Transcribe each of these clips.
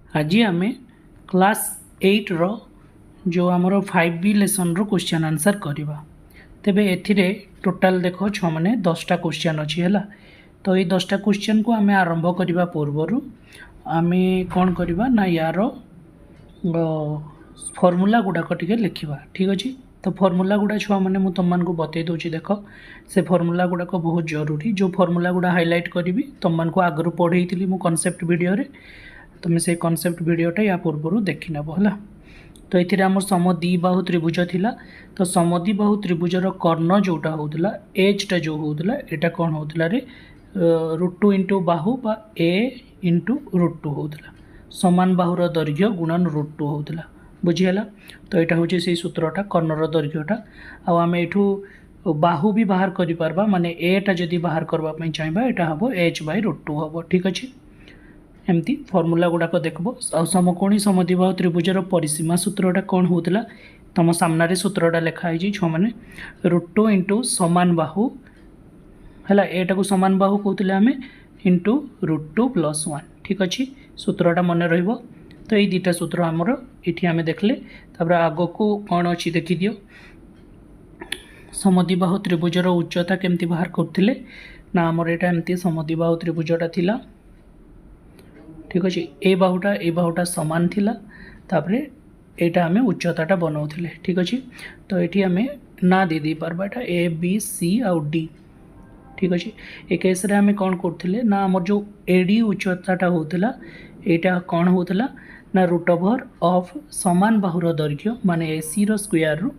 आज आम क्लास 8 रो जो आमर 5B लेसन रो क्वेश्चन आंसर करवा। तेबे एथिरे टोटाल देख छ माने 10टा क्वेश्चन अच्छी है। तो ये 10टा क्वेश्चन को आम आरंभ करने पूर्वर आम कौन करवा ना यार फर्मूला गुड़ाक टे लिखा। ठीक अच्छे। तो फर्मूला गुड़ा छुआ मैंने मुझे तुम को बतई दूसरी देख से फर्मूला गुड़ाक बहुत जरूरी। जो फर्मूला गुड़ा हाईलाइट करी तुम को आगु पढ़ई थी मु कॉन्सेप्ट वीडियो रे तुम्हें से कॉन्सेप्ट वीडियोटा या पूर्व देखी नेब है। तो ये आम समद्विबाहु त्रिभुज थिला। तो समद्विबाहु त्रिभुजर कर्ण जोटा होता एजटा जो होता यहाँ कौन होता रे √2 इंटू बाहु बा ए इंटू √2 होता समान बाहुर दैर्घ्य गुणन √2 होता बुझीगला। तो यहाँ हूँ से सूत्रटा कर्णर दैर्घ्यटा आम यू बाहु भी बाहर कर माने एटा जदि बाहर करने चाहिए यहाँ हम h/√2 हम। ठीक अच्छे। एमती फर्मूला गुड़ाक देखब आ समकोणी समद्विबाहु त्रिभुजर परिसीमा सूत्रटा कौन होता तुम सामने सूत्रटा लिखाई छो मैंने √2 इंटू समान बाहु है एटा को समान बाहु कहते आम इंटू √2 + 1। ठीक अच्छे। सूत्रटा मन रही। तो ये दुटा सूत्र आमर ये आम देखले आग को कौन अच्छी देखी दियो। समद्विबाहु त्रिभुजर उच्चता केमती बाहर करते ना आमर यहाँ एमती समद्विबाहु त्रिभुजटा थिला। ठीक अच्छे। ए बाहुटा सामान थिला तापरे यहाँ आम उच्चताटा बनाऊे। ठीक अच्छे। तो ये आम ना दे पार्बा यहाँ A B C आउ D। ठीक अच्छे। ए केस रे आम कौन करते ना आमर जो एडी उच्चताटा होता यहाँ कौन होता ना √ऑफ समान बाहुर दैर्घ्य माने AC रो स्क्वायर रु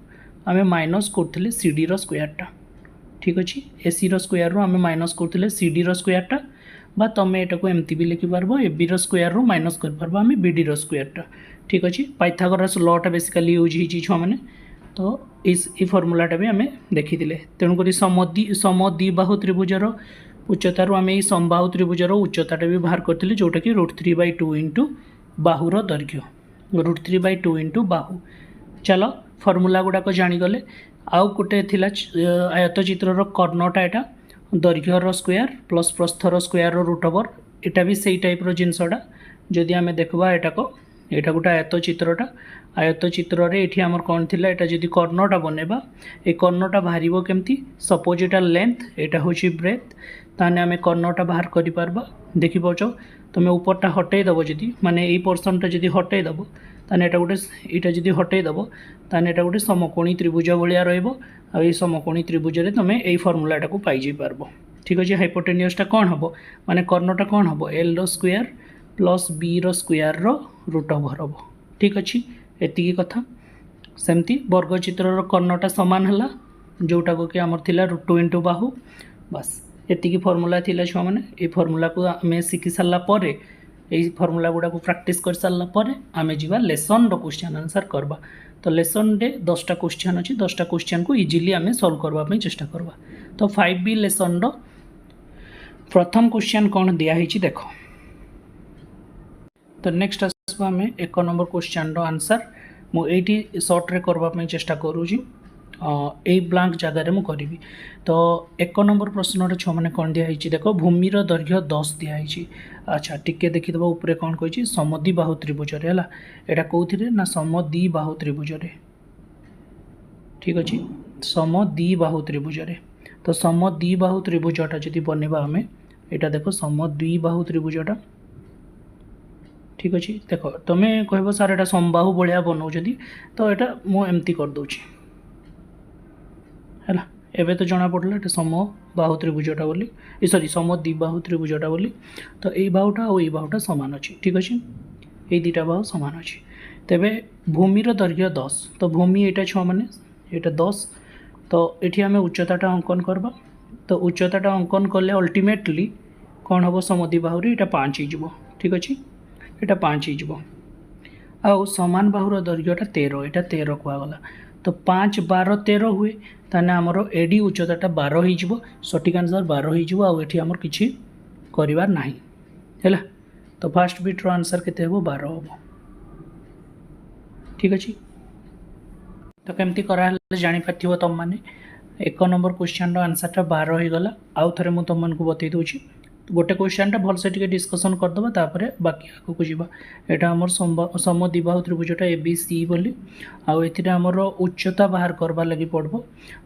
आम माइनस करते CD रो स्क्वायरटा। ठीक अच्छे। AC रो स्क्वायर रु आम माइनस करते CD रो स्क्वायरटा बा तुम यहाँ को एमती भी लिखिपार AB रो स्क्वायर रु माइनस कर आम BD रो स्क्वायरटा। ठीक अच्छे। पाइथागोरस लटा बेसिकली यूज हो छुआ मैंने। तो इस फर्मूलाटा भी आम देखी तेणुक समद्विबाहु त्रिभुजर उच्चतार आम ये समबाहु त्रिभुजर उच्चताटा भी बाहर करते जोटा कि √3/2 इंटू बाहुर दैर्घ्य √3/2 इंटू बाहु। चलो फर्मूला गुड़ाक जानीगले। आउ गोटे थिला आयत चित्रर कर्णटा यहाँ दैर्घ्यर स्क्वायर प्लस प्रस्थर स्क्वायर √। यहाँ भी सही टाइप जिनसटा जदि आम देखा यहाँ गोटे आयत चित्रटा आयत चित्र ये आमर कौन थी यहाँ जदि कर्णटा बनवा ये कर्णटा बाहर केमती सपोज यहाँ लेंथ यहाँ हूँ ब्रेथ ताने आम कर्णटा बाहर कर देखिपाच तुम ऊपरटा हटईदेव जदि माने ये पोर्सनटा जदि हटईदेव ताने यहाँ गोटे यहाँ जदि हटईदेव ताने यहाँ गोटे समकोणी त्रिभुज भाया रही समकोणी त्रिभुज तुम ये फर्मूलाटा को पाई पार्ब। ठीक अच्छे। हाइपोटेनियसटा कौन हम माने कर्णटा कौन हम L रो स्क्वायर प्लस B रो स्क्वायर √। हम। ठीक अच्छे। एतिकी कथा सेमती वर्ग चित्रर कर्णटा सामान है जोटा को कि आमर थिला √2 इंटू बाहु बस एतिकी फर्मूला थिला छुआ मैंने। ये फर्मूला को आम शिखी सारा पर यही फर्मूला गुड़ा को प्रैक्टिस कर सारा पर आम जा लेसन रो क्वेश्चन आंसर करवा। तो लेसन रे 10टा क्वेश्चन अच्छी 10टा क्वेश्चन को इजिली आम सॉल्व करने चेष्टा करवा। तो 5B लेसन रो प्रथम क्वेश्चन कौन दिखाई देख। तो नेक्स्ट आम 1 नंबर क्वेश्चन रो आंसर मुझे सर्ट रे करने चेष्टा करूँ यही ब्लांक जगार मुझे। तो 1 नंबर प्रश्न छो मैंने कौन दिखाई देख भूमिर दैर्घ्य 10 दिखाई। अच्छा टिके देखीदेव उपरे कौन कही समद्विबाहु त्रिभुज है यहाँ कौन ना समद्विबाहु त्रिभुज। ठीक अच्छे। समद्विबाहु त्रिभुज। तो समद्विबाहु त्रिभुजटा जदि बनवा आम यहाँ देख समद्विबाहु त्रिभुजटा। ठीक अच्छे। देख तुम्हें कह सार एटा समबाहु भाया बनाऊँ तो यहाँ मुझे करदे है एवं तो जना पड़ा ये समबाहु त्रिभुजटा बोली सॉरी समद्विबाहु त्रिभुजटा बोली। तो यही बाहुटा और यही बाहुटा सामान अच्छी। ठीक अच्छे। ये दुटा बाहु सामान अच्छी। तेबे भूमिर दैर्घ्य 10 तो भूमि यहाँ छुआ मैंने यहाँ 10 तो ये आम उच्चताटा अंकन करवा। तो उच्चताटा अंकन कले अल्टीमेटली कौन हम समद्विबाहु यहाँ 5 हो। ठीक अच्छे। यहाँ 5 हो आउ समान बाहुर दैर्घ्यटा 13 यहाँ 13 कहगला। तो 5 12 13 हुए ताने आमर एडी उच्चताटा 12 हो सठिक आंसर 12 हो आमर किसी करार ना है। तो फास्ट बिट्र आंसर केते हो 12 हम। ठीक अच्छे। तो केमती करा जापार तुम मैंने 1 नंबर क्वेश्चन आंसरटा 12 हो गला। आउ थे मुझे तुमको बतई दूँ गोटे क्वेश्चन भल से डिस्कसन करदे तापर बाकी आगे को जावा। यहाँ आमर समद्विबाहु त्रिभुजटा ए बी सी बोली आमर उच्चता बाहर करवा लगी पड़ब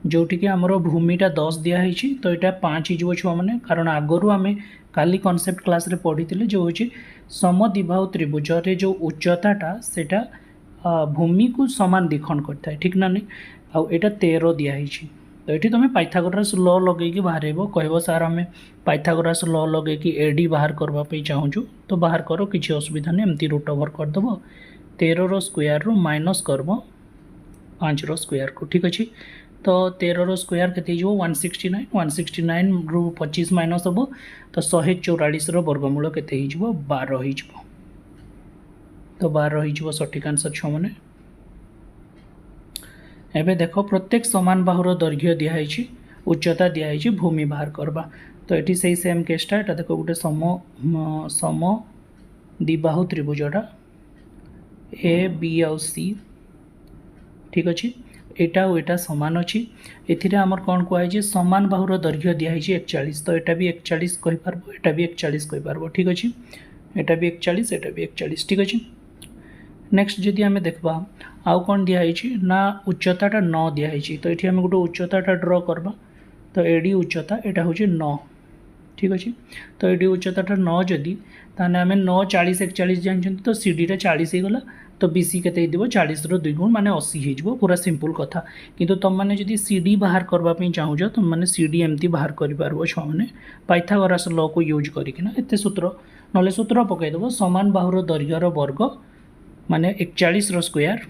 जोटि कि आमर भूमिटा 10 दिखाई तो यहाँ 5 हो छुआ मैंने कारण आगु आम काली कॉन्सेप्ट क्लास रे पढ़ी जो हूँ समद्विबाहु त्रिभुज रे जो उच्चताटा सेटा भूमि को समान दिखंड करता है ठीक ना नहीं आउ यहाँ 13 दिखाई तो ये तुम पाइथागोरस लॉ लगे बाहर कह सार आम पाइथागोरस लॉ लगे एडी बाहर करने चाहूँ तो बाहर कर किसी असुविधा नहीं एमती रूट ओवर करदेव 13 स्क्वायर रु माइनस करब 5 स्क्वायर को ठीक अच्छे तो 13 स्क्वायर के 169 रु 25 माइनस हम तो 144 वर्गमूल के 12 तो 12 सठिक आंसर छुआ मैंने एबे देख प्रत्येक समान बाहुर दैर्घ्य दिखाई उच्चता दिखाई भूमि बाहर करवा तो ये से सेम केसटा यहाँ देख गोटे सम द्विबाहु त्रिभुजटा ए बी आउ सी ठीक अच्छे यहाँ सामान अच्छी एमर कौन कहुई समान बाहुर दैर्घ्य दिखाई 41 तो यहाँ भी 41 कहीपर यहाँ भी 41 कहीपर ठीक अच्छे यहाँ भी 41 यहाँ भी 41 ठीक अच्छे। नेक्स्ट जदि आम देखा आउ कौन दिखाई ना उच्चताटा 9 दिखाई तो ये आम गोटे उच्चताटा ड्र करवा तो एडी उच्चता यहाँ हूँ 9 ठीक अच्छे तो एडी उच्चताटा 9 जदि ताने आम 9 40 41 जानते तो सीडीटा 40 गला तो बीसी के 40 रो 2 गुण माने 80 हो पूरा सिंपल कथा किंतु तुम मैंने जदि सीडी बाहर करने चाहूँ तुम मैंने सीडी एमती बाहर कर छुआ मैंने पाइथागोरस लॉ को यूज करना एत सूत्र ना सूत्र पकईदेव समान बाहुर दैर्घ्यर वर्ग माने 41 स्क्वायर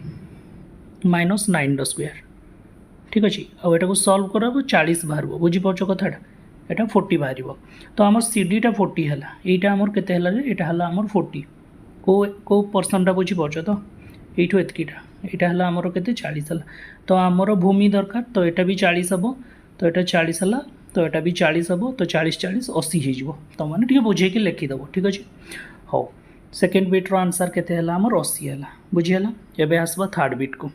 माइनस 9 स्क्वायर ठीक अच्छे आउ को सल्व कर 40 बाहर बुझीपार कथाटा यहाँ 40 बाहर तो आम सीडीटा 40 है यहाँ आमर के यहाँ आमर 40 को पर्सन बुझीपार तो यू एतकीटा यहाँ आमर के 40 है तो आमर भूमि दरकार तो यहाँ भी 40 हम तो यहाँ 40 है तो यहाँ भी 40 हम तो 40 40 80 हो तो मैंने बुझे लिखिदेव ठीक अच्छे हाँ सेकेंड बिट्र आंसर केते हला हमर 80 हला बुझिहला एबे आसबा थर्ड बिट को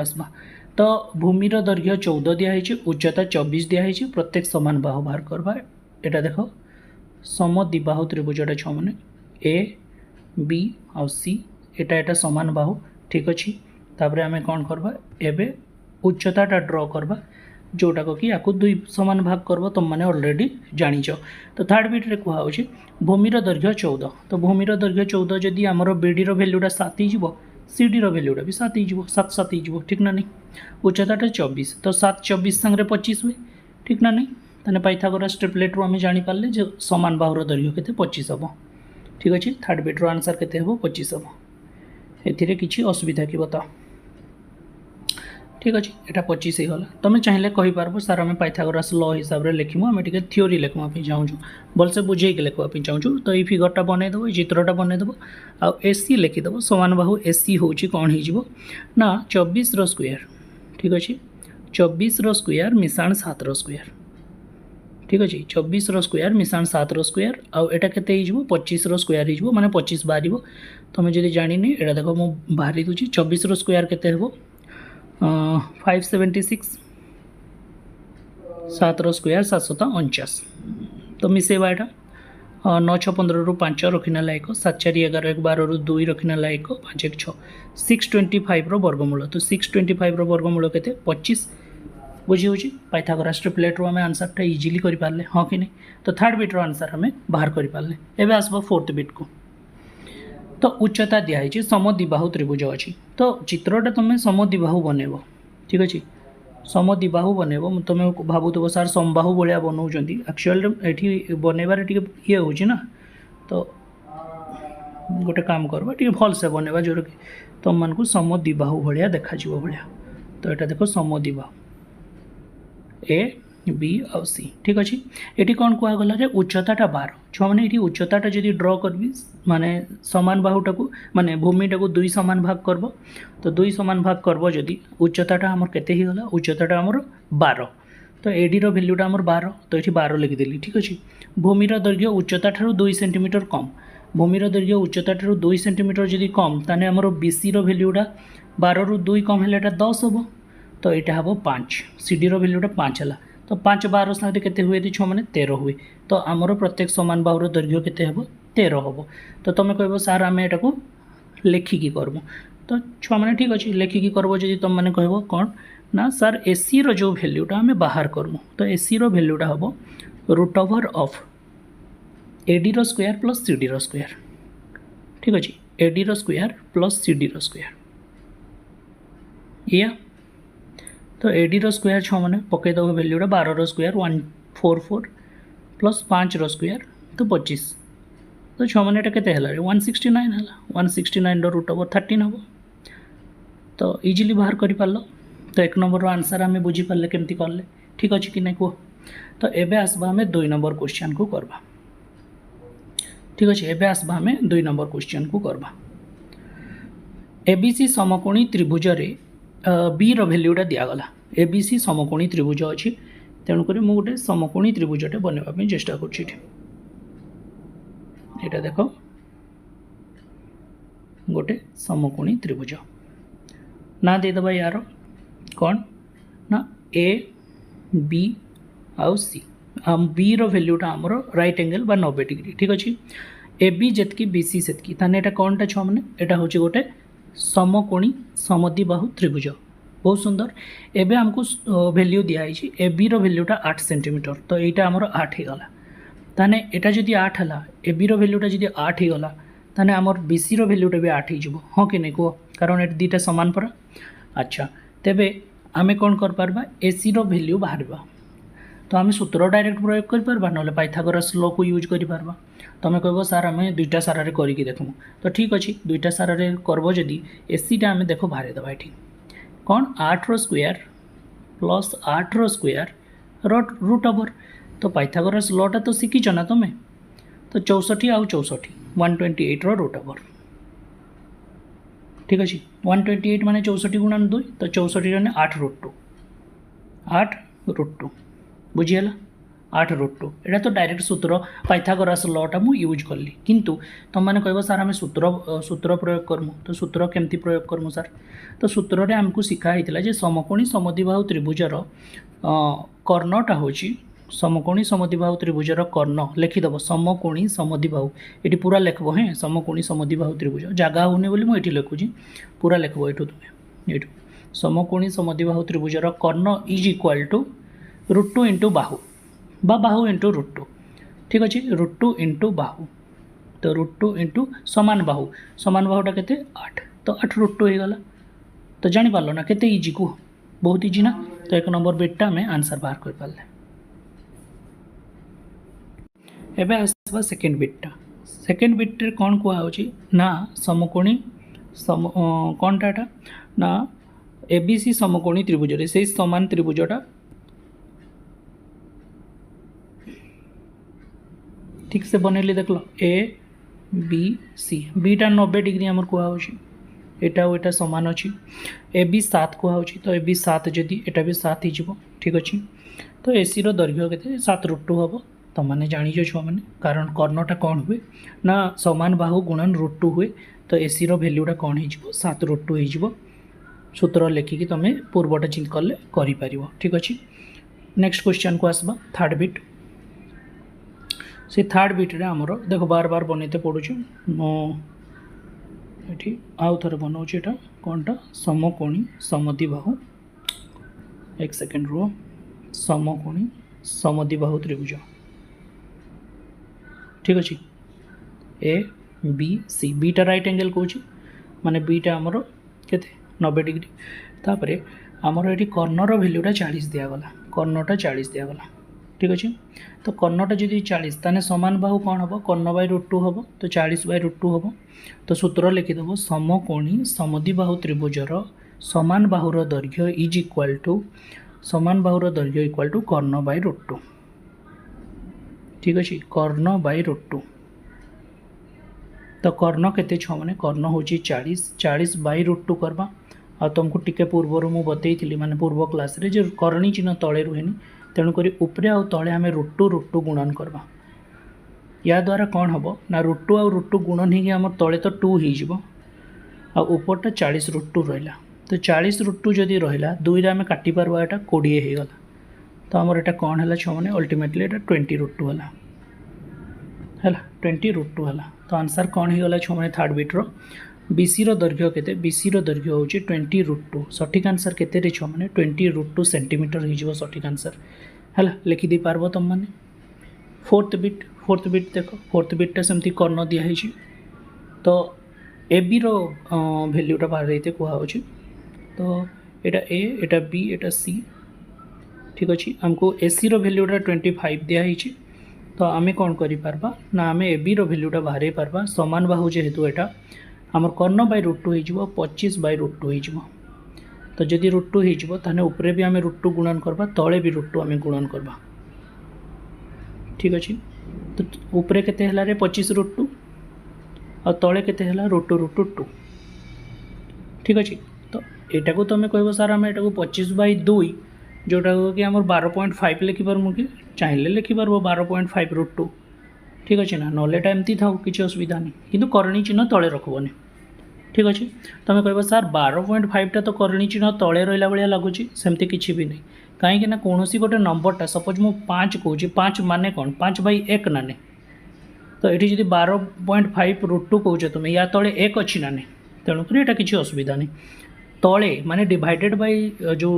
आसबा तो भूमिर दैर्घ्य 14 दिखाई उच्चता 24 दिखाई प्रत्येक समान बाहु बाहर करवा यहाँ देख समद्विबाहु त्रिभुजटा छुआ मैंने ए बी आउ सी यहाँ समान बाहु ठीक अच्छे तापर आम कौन करवा एबे उच्चताटा ड्र करवा जोटा कि या 2 समान भाग करब तुम मैंने ऑलरेडी जानिच तो थर्ड बिट्रे कहुच्छे भूमिर दैर्घ्य 14 तो भूमिर दैर्घ्य 14 जदि आमर बीडी भैल्यूटा 7 हो सीडी भैल्यूटा भी 7 हो 7 हो ठीक ना नहीं उच्चताटा 24 तो 7 24 सांगे 25 हुए ठीक ना नहीं ताने पाइथागोरस ट्रिपलेट रू आम जापारे जो समान बाहुर दैर्घ्य के 25 हम ठीक अच्छे थर्ड बिट्र आंसर के 25 हम ए किसी असुविधा कि बताओ ठीक अच्छे यहाँ 25 ही गला तुम चाहिए कहींपार सार आम पाइथागोरस लॉ हिसाब से लिखमु आम टे थ्योरी लिखवाई चाहूँ भलसे बुझे लिखवाई चाहूँ तो ये फिगरटा बनईदेव ये चित्रटा बनईदेव आउ एसी लिखिदेव समान बाहु एसी हूँ कौन हो ना 24 स्क्वायर ठीक अच्छे 24 स्क्वायर मिशाण 7 स्क्वायर ठीक अच्छे 24 स्क्वायर मिशाण 7 स्क्वायर आउ एटा केते 25 स्क्वायर हो माने 25 बाहर तुम जब जानी यहाँ देख मुझे बाहरी दूसरी 24 स्क्वायर केते हो 576 7 स्क्वायर 749 तो मिसेवा यहाँ 9 6 15 रु 5 रखिना लायक 7 4 11 1 12 रु 2 रखिना लायक 5 1 6 625 रो वर्गमूल तो 625 रो वर्गमूल के 25 बुझी हो पाइथागोरस ट्रिपलेट रो आम आंसरटा इजिली करें हाँ कि नहीं तो थर्ड बिट्र आंसर आम बाहर करें एवं आसब फोर्थ बिट को तो उच्चता दिखाई समद्विबाहु त्रिभुज अच्छी तो चित्रटा तुम समद्विबाहु बनइब ठीक अच्छे समद्विबाहु बनइब तुम भावुव सार समबाहु भाया बनाऊँ एक्चुअल ये बनइबार ये हो ना तो गोटे काम करवा टे भल से बनइबा जोटा कि तुम मानक समद्विबाहु भाया देखा भाया तो यहाँ देख समद्विबाहु ए बी आउ सी ठीक अच्छे ये कौन कहगला रे उच्चताटा 12 छुआ मैंने ये उच्चताटा जब ड्र करी माने समान बाहुटा को माने भूमिटा को 2 समान भाग करब तो 2 समान भाग करब जदि उच्चताटा आमर केते ही गला उच्चताटा आमर 12 तो एडी रो भैल्यूटा आमर 12 तो ये 12 लिखिदेली ठीक अच्छे भूमिर दैर्घ्य उच्चता ठारू 2 सेंटीमीटर कम भूमिर दैर्घ्य उच्चता ठारू 2 सेंटीमीटर जदि कम ताने आमर बीसी रो भैल्यूटा 12 रु 2 कम है 10 हम तो यहाँ हम 5 सीडी रो भैल्यूटा 5 है तो 5 12 साथ केते हुए 6 माने 13 हुए तो आमर प्रत्येक समान बाहुर दैर्घ्य केते हेबो 13 हेबो तो तुम कहबो सार आम एटा को लेखिकी करबो तो छुआ मैंने ठीक अच्छे लेखिकी करबो जदि तुम मैंने कहबो कौन ना सर एसी रो जो वैल्यूटा आम बाहर करमु तो एसी रो वैल्यूटा हम रूट ओवर ऑफ एडी रो स्क्वायर प्लस सीडी रो स्क्वायर ठीक अच्छे एडी रो स्क्वायर प्लस सीडी रो स्क्वायर या तो एडी रो स्क्वायर छो मैंने पकईदेव वैल्यूटा 12 रो स्क्वायर 144 प्लस 5 रो स्क्वायर तो 25 तो छो मैंने के 169 है 169 रूट ओवर 13 हम तो इजिली बाहर कर पार तो 1 नंबर आंसर आम बुझीपारे केमती कले ठीक अच्छे कि नहीं कह तो एबे आसबा आम 2 नंबर क्वेश्चन को करवा ठीक अच्छे एबे आसबा आम 2 नंबर क्वेश्चन को करवा एबीसी समकोणी त्रिभुज रे बी रो वैल्यूटा दिगला एबीसी समकोणी त्रिभुज अच्छी तेणुक मुझे गोटे समकोणी त्रिभुजटे बनवाई चेष्टा कर देख गोटे समकोणी त्रिभुज ना देदेबा यार कौन ना ए बी आउ सी बी रो वैल्यूटा आमर राइट एंगल बा 90 डिग्री ठीक अच्छे ए बी जितकी बी सी सेतकी ताने एटा कौनटा छो मैंने एटा हूँ गोटे समकोणी समद्विबाहु त्रिभुज बहुत सुंदर एबे हमको वैल्यू दिखाई ए बी रो वैल्यूटा 8 सेंटीमीटर तो यहाँ आमर 8 होगला ताने एटा जदि 8 है ए बी रो वैल्यूटा जदि 8 होगला ताने आमर बी सी रो वैल्यूटा भी 8 हो हाँ कि नहीं कह कारण ये दुईटा सामान परा अच्छा तेबे आमे कौन कर पारबा एसी रो वैल्यू बाहर तो आम सूत्र डायरेक्ट प्रयोग कर पारबा ना पाइथागोरस लॉ को यूज कर पारबा तुम कह सर आम दुईटा सारे करके देखमु तो ठीक अच्छे दुईटा सारे करब जदि एसीटा आम देख बाहर दबा ये कौन 8 रो स्क्वायर प्लस 8 रो स्क्वायर रूट ओवर तो पाइथागोरस लॉटा तो शिखीच ना तुम्हें तो 64 आउ 64 128 रो रूट ओवर ठीक अच्छे 128 माने 64 गुणन 2 तो 64 ने 8 रूट 2 8 रूट 2 बुझीगला 8 रूट 2 एटा तो डायरेक्ट सूत्र पाइथागोरस लॉटा मु यूज कली किंतु तुम मैंने कह सर आम सूत्र प्रयोग करमु तो सूत्र केमती प्रयोग करमु सर तो सूत्र रे आमको शिखाई जे समकोणी समद्विबाहु त्रिभुजर कर्णटा होची समकोणी समद्विबाहु त्रिभुजर कर्ण लिखिदेव समकोणी समद्विबाहु ये पूरा लिखब हाँ समकोणी समद्विबाहु त्रिभुज जगह होने बोली मुझे लिखुची पूरा लिखब ये तुम्हें ये समकोणी समद्विबाहु त्रिभुजर कर्ण is equal to root 2 into बाहु बा बाहु इंटू रूट 2 ठीक अच्छे रूट 2 इंटू बाहु तो रूट 2 इंटू समान बाहुटा केते 8 तो 8 रूट 2 होगला तो जानीपार ना केते इजी को बहुत इजी ना तो 1 नंबर बिटटा आम आंसर बाहर कर पारे एबे आसबा सेकेंड बिट्रे कौन कहुच्छी ना समकोणी कौनटा एटा ना एबीसी समकोणी त्रिभुज से समान त्रिभुजटा ठीक से बनैली देख लो ए बी सी बीटा 90 डिग्री आमर कहुच्छी एटा और एटा सामान अच्छी ए बी 7 कहुच्छी तो ए बी 7 जदि एटा भी 7 हो ठीक अच्छे तो एसी रो दैर्घ्य के 7 रूट 2 हम तो मैंने जानीच छुआ मैंने कारण कर्णटा कौन हुए ना समान बाहु गुणन रूट 2 हुए तो एसी रो वैल्यूटा कौन हो 7 रूट 2 हो सूत्र लिखिकी तुम पूर्वटा चिंत कले कर ठीक अच्छे नेक्स्ट क्वेश्चन को आसबा थर्ड बिट से थर्ड बिट्रे आमर देख बार बार बनते पड़ुछु ये आउ थे बनाऊँ यहाँ कौनटा समकोणी समद्विबाहु एक सेकेंड रुह समकोणी समद्विबाहु त्रिभुज ठीक अच्छे ए बी सी बीटा राइट एंगल कौन माने बीटा आमर के 90 डिग्री तापर आमर ये कर्णर वैल्यूटा 40 दिगला कर्णटा 40 दिगला ठीक अच्छे तो कर्णटा जदि 40 ताने समान बाहु कौन हम कर्ण बाय रूट 2 हम तो 40 बाय रूट 2 हम तो सूत्र लिखिदेव समकोणी समद्विबाहु त्रिभुजर समान बाहुर दैर्घ्य इज इक्वाल टू समान बाहुर दैर्घ्य इक्वाल टू कर्ण बाय रूट 2 ठीक अच्छे कर्ण बाय रूट 2 तो कर्ण केते छ माने कर्ण होची 40 बाय रूट 2 करबा आ तुमको टिके पूर्वर मु बतई माने पूर्व क्लास रे जो करणी चिन्ह तले रुहेनी तेणुक उपरे आउ तले आम रूट 2 गुणन करवा या द्वारा कौन हम ना रूट 2 आउ रूट 2 गुणन हो आम तले तो 2 हो उपरटा 40 रूट 2 रहा तो 40 रूट 2 जदि रहा 2 आम काटी पार्बा यहाँ 20 होगला तो आमर एटा कौन है छो मैंने अल्टीमेटली एटा 20√2 है 20√2 है। तो आंसर कौन ही गला छो मैंने थर्ड बिट रो बीसी दैर्घ्य केते बीसी दैर्घ्य हूँ 20√2 सठिक आंसर केते छो मैंने 20√2 सेंटीमीटर हो सठिक आंसर है लिखिदे पार्ब तुम मैंने। फोर्थ बिट देख फोर्थ बिटा सेमती कर्ण दिखाई तो ए बी रो भैल्यूटा बाहर देते कहुच्छे तो यहाँ ए एटा बी एटा सी ठीक अच्छे आमको ए सी रो भैल्यूटा 25 दिखाई तो आम कौन करा ना आम ए बी रो भैल्यूटा बाहर पार्बा समान बाहु जेहेतु यहाँ आमर कर्ण बाय √2 हो 25/√2 हो तो जदि √2 हो उपरे भी आम √2 गुणन करवा तले भी √2 आम गुणन करवा ठीक अच्छे तो उपरे केते हला रे 25√2 और तले केते हला √2 ठीक अच्छे तो यहाँ को तुम कह सार आम यहाँ 25/2 जोटा कि आम 12.5 लिखिपार कि चाहिए लिखिपार 12.5√2 ठीक अच्छे ना नलेटा एमती था किसी असुविधा नहीं किंतु करणी चिन्ह तले रखबनी ठीक अच्छे तुम कह सार 12.5टा तो करणी चिन्ह तले रहा भाया लगुच सेमती किसी भी नहीं कहीं कौन गोटे नंबरटा सपोज मु 5 कहूँ 5 माने कौन 5/1 ना नहीं तो ये जी 12.5√2 कौच तुम या तले 1 अच्छी ना नहीं तेणुक यहाँ किसी असुविधा नहीं तले माने डिवाइडेड बाय जो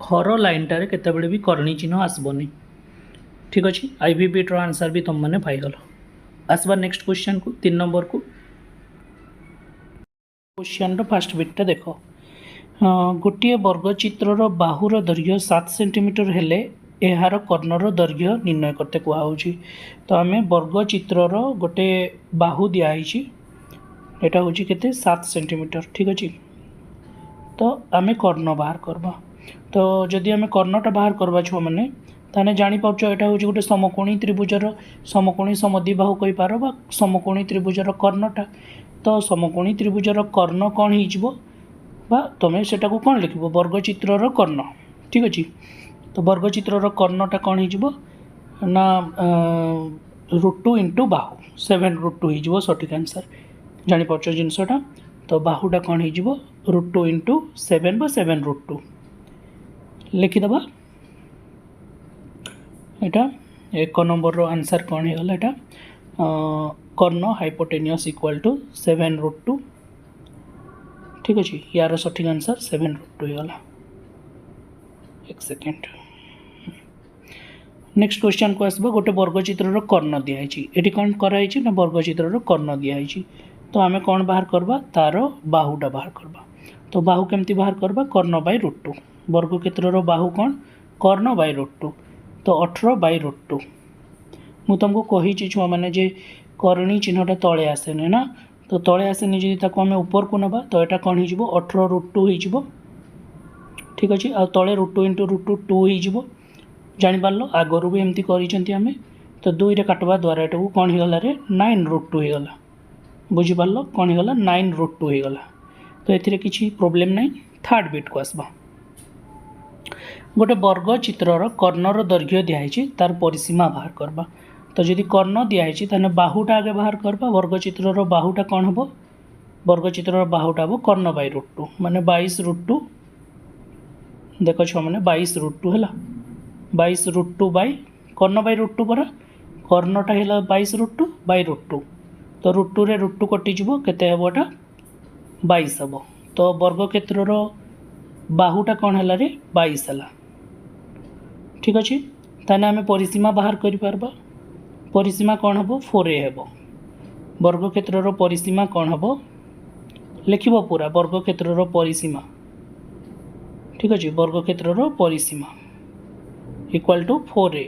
हर लाइनटारे केतबेले भी करणी चिन्ह आसबनी ठीक अच्छे आईबीबीट रो आंसर भी तुम मैंने पाईगल। आसवा नेक्स्ट क्वेश्चन को 3 नंबर को क्वेश्चन रो फास्ट बिटटा देख गोटे वर्गचित्र बाहुर दैर्घ्य 7 सेंटीमीटर हेले यार कर्णर दैर्घ्य निर्णय करते कहुच्छी तो आम वर्गचित्र गोटे बाहु दिखाई यहाँ हूँ के 7 सेंटीमीटर ठीक अच्छे तो आम कर्ण बाहर करवा तो जदि आम कर्णटा बाहर करवा छुआ मैंने ताने जापार यहाँ हूँ गोटे समकोणी त्रिभुजर समकोणी समद्विबाहु कहीपर बा समकोणी त्रिभुजर कर्णटा तो समकोणी त्रिभुजर कर्ण कौन हो तुम से कौन लिख वर्गचित्र कर्ण ठीक अच्छे तो वर्गचित्र कर्णटा कौन हो ना √2 इंटू बाहु 7√2 हो सठिक आंसर जापार जिनसटा तो बाहुटा कौन हो √2 इंटू 7 बा 7√2 लिखिदबा यहाँ 1 नंबर रो आंसर कौन होगा यहाँ कर्ण हाइपोटेनियस इक्वल टू 7√2 ठीक अच्छे यार सठिक आंसर 7√2 होगा। एक सेकेंड नेक्स्ट क्वेश्चन को आसबा गोटे वर्गचित्र कर्ण दिखाई ये कौन कराई ना वर्गचित्र कर्ण दिखाई तो आम कौन बाहर करवा तार बाहुटा बाहर करवा तो बाहु केमती बाहर करवा कर्ण बाय √2 वर्गक्षेत्र बाहु कौन कर्ण बाय √2 तो 18/√2 मु तुमको कही छुआ मैंने जे करणी चिन्हटा तले आसेनि ना तो तले आसेनि जी ताको आम ऊपर को नवा तो यहाँ कौन हो 18√2 हो ठीक अच्छे आ तले √2 इंटू √2 हो जापार आगरू भी एमती करें तो 2 रे काटवा द्वारा यहाँ को कौन होगा रे 9√2 होगा बुझीपार कौन होगा 9√2 होगा तो ये किसी प्रोब्लेम नहीं। थर्ड बिट को आसबा गोटे वर्गचित्र कर्णर दैर्घ्य दिखाई तार परिसीमा बाहर करवा तो जदि कर्ण दिखाई ताने बाहुटा आगे बाहर करवा वर्गचित्र बाहुटा कौन हम वर्गचित्र बाहुटा हम कर्ण बाय √2 माने 22√2 देख छुआ मैंने 22√2 है 22√2 बाय कर्ण बाय √2 पर कर्णटा है 22√2 बाय √2 तो √2 रे √2 कटिज केते हेबोटा 22 हम तो वर्गक्षेत्र बाहुटा कौन है रे 22 है ठीक अच्छे ताने आम परिसीमा बाहर करिपारबा परिसीमा कौन हम 4a हेबो वर्गक्षेत्र परिसीमा कौन हम लिखिबो पूरा वर्गक्षेत्र परिसीमा ठीक अच्छे वर्गक्षेत्र परिसीमा इक्वल टू 4a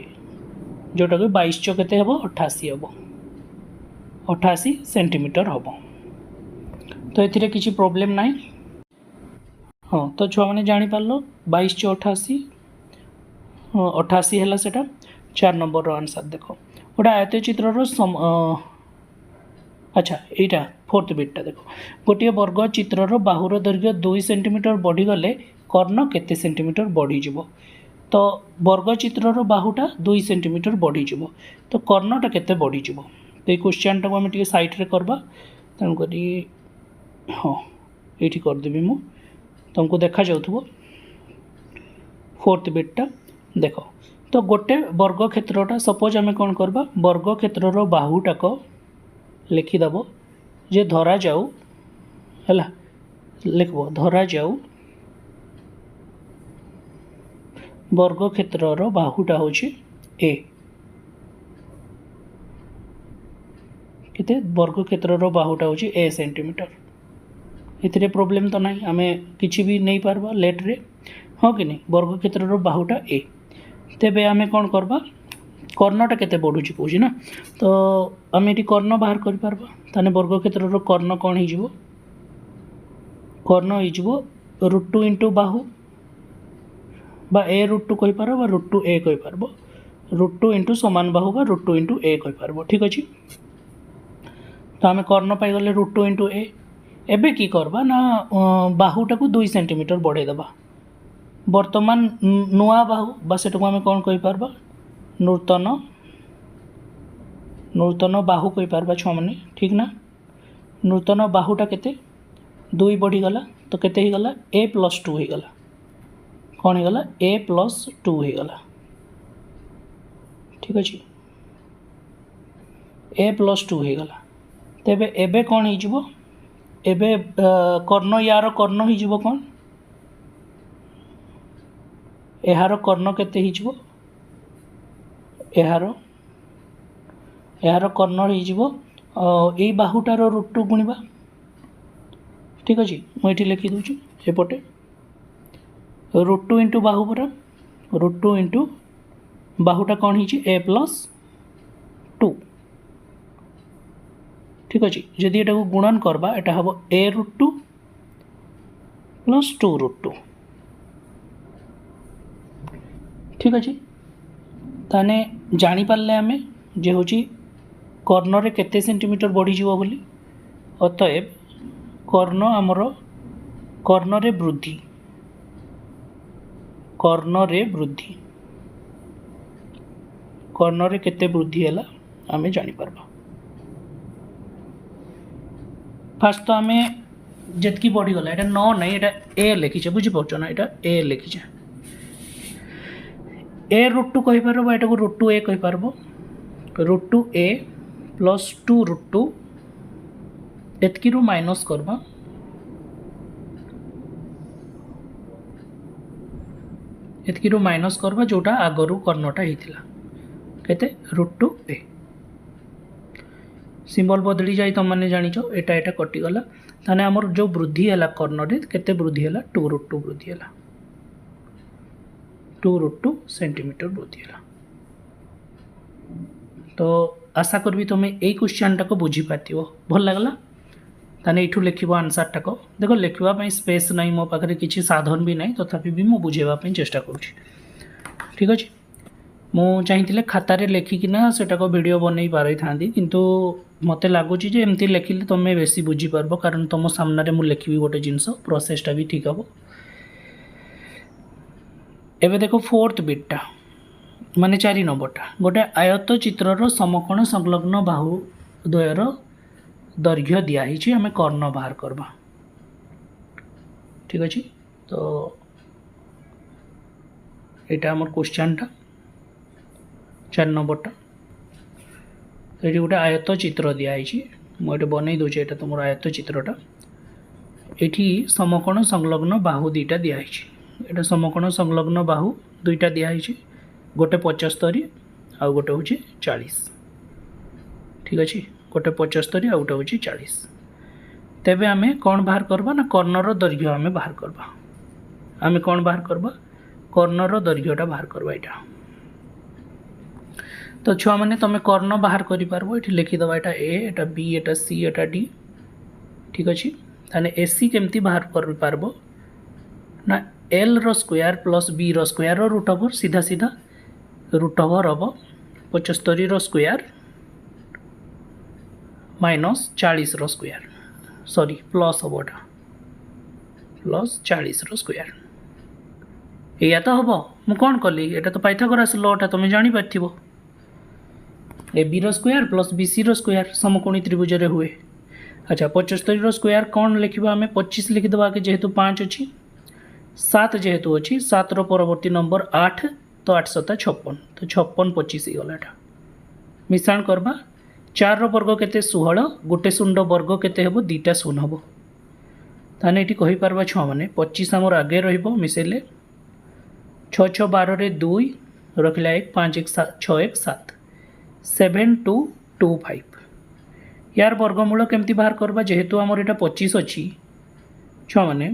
जोटा कि 22 केते हेबो 88 हेबो 88 सेंटीमीटर हम तो ये किसी प्रोब्लेम नहीं हाँ तो छुआ मैंने जापार 22 × 88 88 है सेटा 4 नंबर रो आंसर देख गोटे आयत चित्र अच्छा यहाँ फोर्थ बिटटा देख गोटे वर्गचित्र बाहुर दैर्घ्य 2 सेंटीमीटर बढ़ीगले कर्ण केते सेंटीमीटर बढ़ीज तो वर्गचित्र बाहुटा 2 सेंटीमीटर बढ़ीज तो कर्णटा केते बढ़ीज तो ये क्वेश्चन टाक आम टे सैड्रे करवा तेणुक हाँ ये करदेवी मु तुमको देखा जाऊ फोर्थ बिटटा देख तो गोटे वर्ग क्षेत्रटा सपोज आम कौन करवा वर्ग क्षेत्रर बाहुटाक लिखिदेव जे धरा जाऊ है लिखब धरा जाऊ वर्ग क्षेत्रर बाहुटा हूँ ए केते वर्ग क्षेत्रर बाहुटा हूँ ए सेंटीमीटर इतने प्रोब्लेम तो नहीं आम किसी भी नहीं पारबा लेट रे हाँ कि नहीं वर्ग क्षेत्रर बाहुटा ए तेबे आम कौन करवा कर्णटा केते बढ़ुची कौच ना तो आम ये कर्ण बाहर कर पारबा ताने वर्ग क्षेत्रर कर्ण कौन हो कर्ण हो √2 इंटू बाहु बा ए √2 कही पार बा √2 ए कही पार √2 इंटू समान बाहु बा √2 इंटू ए कही पार ठीक अच्छे तो आम कर्ण पाईगले √2 इंटू ए एबे की करबा ना बाहुटा को 2 सेंटीमीटर बढ़े देबा वर्तमान नुआ बाहु बा सेटको आम कौन कही पारबा नूतन नूतन बाहु कही पारबा छुआ माने ठीक ना नूतन बाहुटा केते 2 बढ़ीगला तो केते ही गला a+2 हो गला कौन हो गला a+2 हो गला ठीक अच्छे a+2 हो गला तेबे एबे कौन हो जिवो एबे कर्ण यार कर्ण हो जिवो कौन एहार कर्ण केते ही जिवो एहार कर्ण हो जिवो ए बाहुटार √2 गुणिबा ठीक अच्छे मुझे लिखि दूची एपटे √2 इंटू बाहु पर √2 इंटू बाहुटा कौन हो a+2 ठीक अच्छे जदि एटा को गुणन करबा एटा हम a√2 + 2√2 ठीक अच्छे ताने जानी पारले आमे जे होची कर्ण रे केते सेंटीमीटर बढ़ी जीवो बोली अतएव कर्ण आमर कर्ण रे वृद्धि कर्ण रे केते वृद्धि हैला आमे जानी पारबा फास्ट तो आमे जेतकी बढ़ी गला एटा 9 नहीं एटा ए लिखिछे बुझी पाउछ ना एटा ए लिखिछे a√2 कहि पारबो एटा को √2 a कहि पारबो √2 a + 2√2 एतकी रु माइनस करबा एतकी रु माइनस करबा जोटा आगरु कर्णटा हिथिला केते √2 a सिंबल बदली जाई तुम माने जानिछो एटा एटा कटि गला ताने हमर जो वृद्धि हैला कर्ण रे केते वृद्धि हैला 2√2 वृद्धि हैला 2√2 सेंटीमीटर वृद्धि हैला तो आशा करबी तुम ए क्वेश्चन टाको बुझी पातिबो भल लागला ताने एठू लिखिबो आंसर टाको देखो लिखिबा पई स्पेस नहीं मो पाखरे किछि साधन भी नहीं तथापि भी मो बुझेबा पई चेष्टा करूछि ठीक अछि मु चाहिथिले खाता रे लेखिकिना सेटाको वीडियो बनै पारै थांदी किंतु मते लागुछि जे एमती लेखिले तमे बेसी बुझी परबो कारण तुम सामना रे मु लेखिबी गोटे जिंस प्रोसेसटा भी ठीक हबो एबे देखो फोर्थ बिटटा माने 4 नंबरटा गोटे आयत चित्रर समकोण संलग्न बाहु द्वयर दैर्घ्य दिया हिची हमें कर्ण बाहर करबा ठीक अछि तो एटा हमर क्वेश्चनटा 4 नंबरटा ये गोटे आयत चित्र दिया मुझे बनई दूचे यहाँ तुम आयत चित्रटा ये समकोण संलग्न बाहु दुईटा दिखाई यहाँ समकोण संलग्न बाहु दुईटा दिखाई गोटे 75 आउ गोटे हूँ 40 ठीक अच्छे गोटे 75 आउ गोटे हूँ 40 तेबे आमे कौन बाहर करबा ना कर्णर दैर्घ्य आमे बाहर करबा आमे कौन बाहर करबा कर्णर दैर्घ्यटा बाहर करबा यहाँ तो छुआ मैंने तुम कर्ण बाहर कर पारबो ये लिखिदबा एटा ए एटा बी एटा सी एटा डी ठीक अच्छे ताने एसी केमती बाहर कर पारबो ना एल रो स्क्वायर प्लस बी रो स्क्वायर रो रूट ओवर सीधा सीधा रूट ओवर हम 75 रो स्क्वायर माइनस 40 रो स्क्वायर सॉरी प्लस हम एटा प्लस 40 रो स्क्वायर या तो हम मु कौन कली एटा तो पाइथागोरस लॉटा तुम जानी पारथिबो ए बी रो स्क्वायर प्लस बी सी रो स्क्वायर समकोणी त्रिभुज रे हुए अच्छा 75 रो स्क्वायर कौन लिखिबा हमें 25 लिखिदबा के जेहेतु 5 अच्छी 7 जेहेतु अच्छी 7 रो परवर्ती नंबर 8 तो 8 7 56 तो 56 25 गला एटा मिश्रण करबा 4 रो वर्ग केते 16 गोटे शून्य वर्ग केते हेबो दीटा शून्य हेबो ताने एटी कहि परबा छ माने 25 हमर आगे रहइबो मिसेले 6 6 12 रे 2 रखला 1 5 1 7 6 1 7 7 2 2 5 यार वर्गमूल केमती बाहर करबा जेहेतु हमर एटा 25 अछि छ माने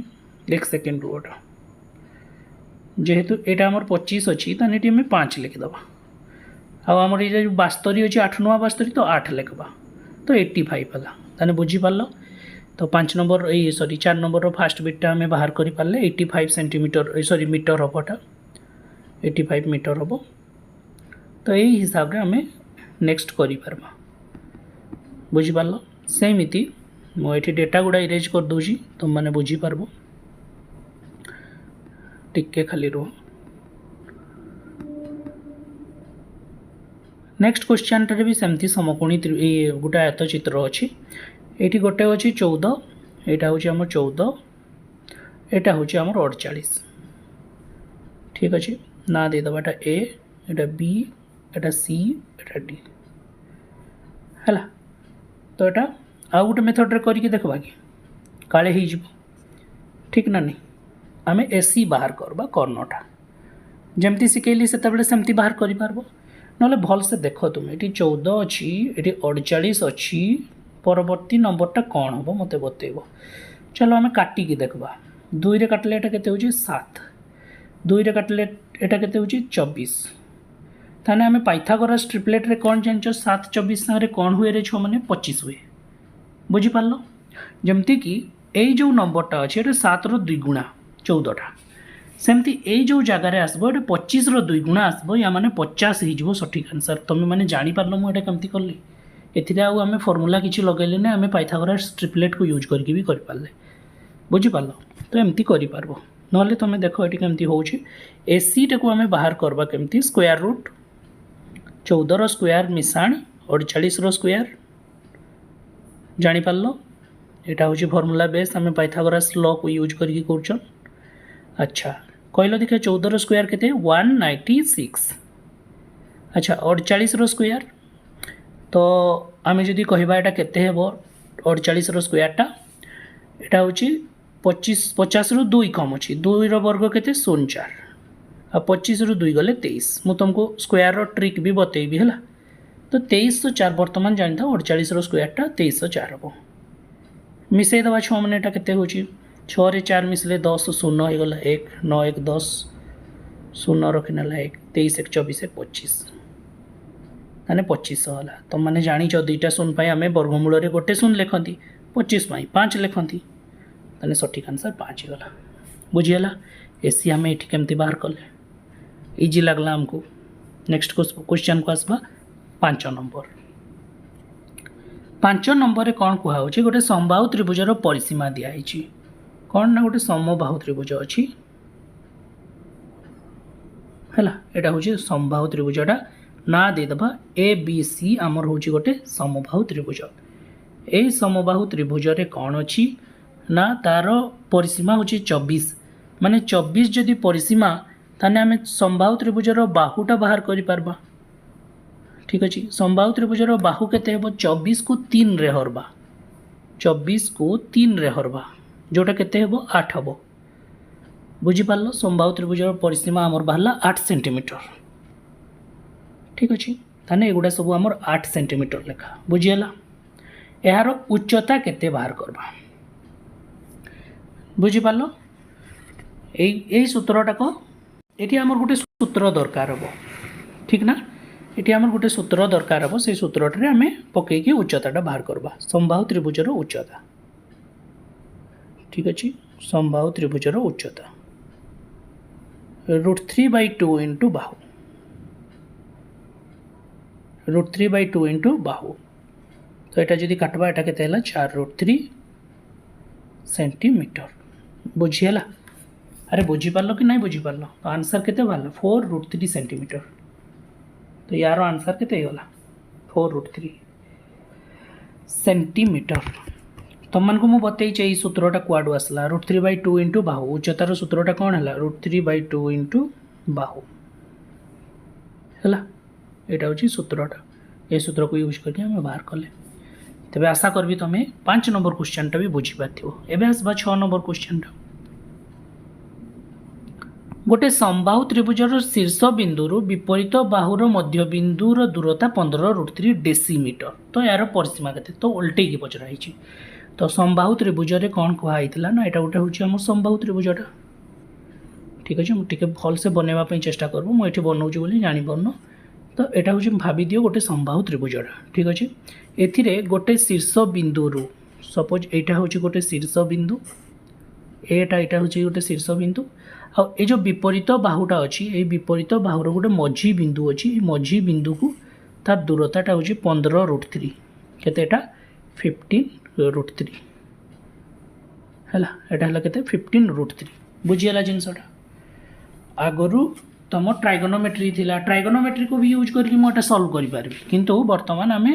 एक सेकेंड रुटा जेहेतु एटा हमर 25 अछि ताने एटी हम 5 लिख दबा आ हमर ये जो 72 अछि 8 9 72 तो 8 लिखबा तो 85 हला ताने बुझी पारलो तो 5 नंबर ए सॉरी 4 नंबर रो फर्स्ट बिटटा हमें बाहर करि पारले 85 सेंटीमीटर सॉरी मीटर हबटा 85 मीटर हबो तो यही हिसाब रे हमें नेक्स्ट करि परबा बुझी पारलो सेमिति मो एठी डेटा गुडा इरेज कर दोजी तुम माने बुझी पारबो टिके खाली रो नेक्स्ट क्वेश्चन रे भी सेमती समकोणी गोटे आयत चित्र अछि एठी गोटे अछि 14 एटा होछि हमर 14 एटा होछि हमर 48 ठीक अछि ना दे दबाटा ए एटा बी एटा सी एटा डी हला तो एटा आ गोटे मेथड रे करिके देखबा कि काले ही जिवो ठीक ना नहीं आमे एसी बाहर करबा कर्णटा जेमती सिकेली सेतबेले सेमती बाहर करि पारबो नले भल से देखो तुम एटी 14 अछि एटी 48 अछि परवर्ती नंबरटा कोन होबो मते बतेबो चलो आमे काटी के देखबा 2 रे काटले एटा केते होछि 7 2 रे काटले एटा केते होछि 24 ताने आमे पाइथागोरस ट्रिपलेट रे कोन जानचो 7 24 संगे कोन हुए रे 6 माने 25 हुए बुझी पारलो जेमती कि एई जो नंबरटा अछि एटा 7 रो 2 गुणा 14 टा सेमती एई जो जगह रे आसबो एटा 25 रो 2 गुणा आसबो या माने 50 हि जिवो सठिक आंसर तमे माने जानि पारलो मो एटा केमती करली एथिरे आ आमे फार्मूला किछि लगैले ने आमे पाइथागोरस ट्रिपलेट को यूज करके भी कर पारले बुझी पारलो तो एमती करि पारबो नले तमे देखो एटी केमती होउछि एसी टा को आमे बाहर करबा केमती स्क्वायर रूट 14 रो स्क्वायर मिसाण 48 रो स्क्वायर जानि पारलो एटा होछि फार्मूला बेस आमे पाइथागोरस लॉ को यूज करके करछन अच्छा कहलो देखे 14 रो स्क्वायर केते 196 अच्छा 48 रो स्क्वायर तो आमे जदि कहबा एटा केते हेबो 48 रो स्क्वायर टा एटा होछि 25 50 रो 2 कम अछि 2 रो वर्ग केते 04 आ 25 रो 2 गले 23 मु तुमको स्क्वायर रो ट्रिक भी बतेबी हला तो 2304 वर्तमान जानता 48 रो स्क्वायर टा 2304 हबो मिसै दबा 6 माने एटा केते होछि 6 रे 4 मिसले 10 0 हे गला 1 9 1 10 0 रखिनला 1 23 1 24 1 25 माने 25 होला तो माने जानि छ दुईटा शून्य पई हमें वर्गमूल रे गोटे शून्य लेखंती 25 पई 5 लेखंती माने सठिक आंसर 5 हे गला बुझियला एसी हमें एठी केमती बाहर करले इजी लागला हमको नेक्स्ट क्वेश्चन को आसबा 5 नंबर 5 नंबर रे कोन कुहा होछि गोटे समबाहु त्रिभुज रो परिसीमा दिया हिछि कोन ना गोटे समबाहु त्रिभुज अछि हला एटा होछि समबाहु त्रिभुजटा ना दे दबा ए बी सी हमर होछि गोटे समबाहु त्रिभुज ए समबाहु त्रिभुज रे कोन अछि ना तार परिसीमा होछि 24 माने 24 जदि परिसीमा ताने हमें समबाहु त्रिभुज रो बाहुटा बाहर करि पारबा ठीक अछि समबाहु त्रिभुज रो बाहु केते हेबो 24 को 3 रे हरबा 24 को 3 रे हरबा जोटा केते हेबो 8 हबो बुझी पारलो समबाहु त्रिभुज रो परिसीमा हमर बाहला 8 सेंटीमीटर ठीक अछि ताने एगुडा सब हमर 8 सेंटीमीटर लेखा बुझियला एहारो उच्चता केते बाहर करबा बुझी पारलो एई सूत्रटा को एटी हमर गोटे सूत्र दरकार हबो ठीक ना एटी हमर गोटे सूत्र दरकार हबो से सूत्रटे हमें पकई के उच्चताटा बाहर करबा समबाहु त्रिभुज रो उच्चता ठीक अछि समबाहु त्रिभुज रो उच्चता √3/2 इनटू बाहु √3/2 इनटू बाहु तो एटा जदि काटबा एटा केते हला 4√3 सेंटीमीटर बुझियला अरे बुझी पारलो कि नहीं बुझी पारलो तो आंसर केते बाला 4√3 सेंटीमीटर तो यार आंसर केते होला 4√3 सेंटीमीटर तुम को मु बतई छै सूत्रटा कुआडू आसला √3/2 इनटू बाहु उच्चतार सूत्रटा कोन हला √3/2 इनटू बाहु है यहाँ हूँ सूत्रटा ये सूत्र को यूज करके आम बाहर कले तेज आशा करी तुम्हें 5 नंबर क्वेश्चनटा भी बुझीपार एवं आसवा 6 नंबर क्वेश्चनटा गोटे समबाहु त्रिभुजर शीर्ष बिंदु विपरीत बाहुर मध्य बिंदुर दूरता 15√3 डेसीमीटर तो यार परिसीमा के तो उल्टे पचराई तो समबाहु त्रिभुज कौन कहुई ना यहाँ गोटे हूँ आम समबाहु त्रिभुजटा ठीक अच्छे मुझे भल से बनवाई चेष्टा करूँ मुझे बनाऊँगी बोली जापर तो यहाँ हूँ भावी दियो गोटे समबाहु त्रिभुजटा ठीक अच्छे ए गोटे शीर्ष बिंदु सपोज यहाँ हूँ गोटे शीर्ष बिंदु एटा यहाँ हूँ गोटे शीर्ष बिंदु आ जो विपरीत बाहुटा अच्छी ये विपरीत बाहुर गोटे मझी बिंदु अच्छी मझी बिंदु को तार दूरताटा हूँ 15√3 केतेटा 15√3 है यहाँ के 15√3 बुझीगला जिनसटा आगु तुम ट्राइगोनोमेट्री थिला ट्राइगोनोमेट्री को भी यूज करके मुझे सल्व करें किंतु बर्तमान आम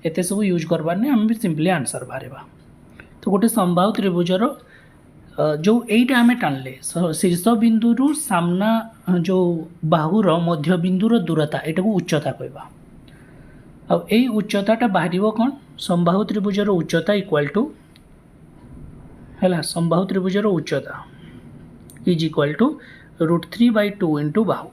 एत सब यूज करबार नहीं आम सिंपली आंसर बाहर तो गोटे समबाहु त्रिभुजर जो यहीटा आम टाणले शीर्ष बिंदु सामना जो बाहुर मध्य बिंदुर दूरता यहाँ को उच्चता कहवा आई उच्चताटा बाहर कौन समबाहु त्रिभुजर उच्चता इक्वाल टू है समबाहु त्रिभुजर उच्चता is equal to √3/2 into Bahu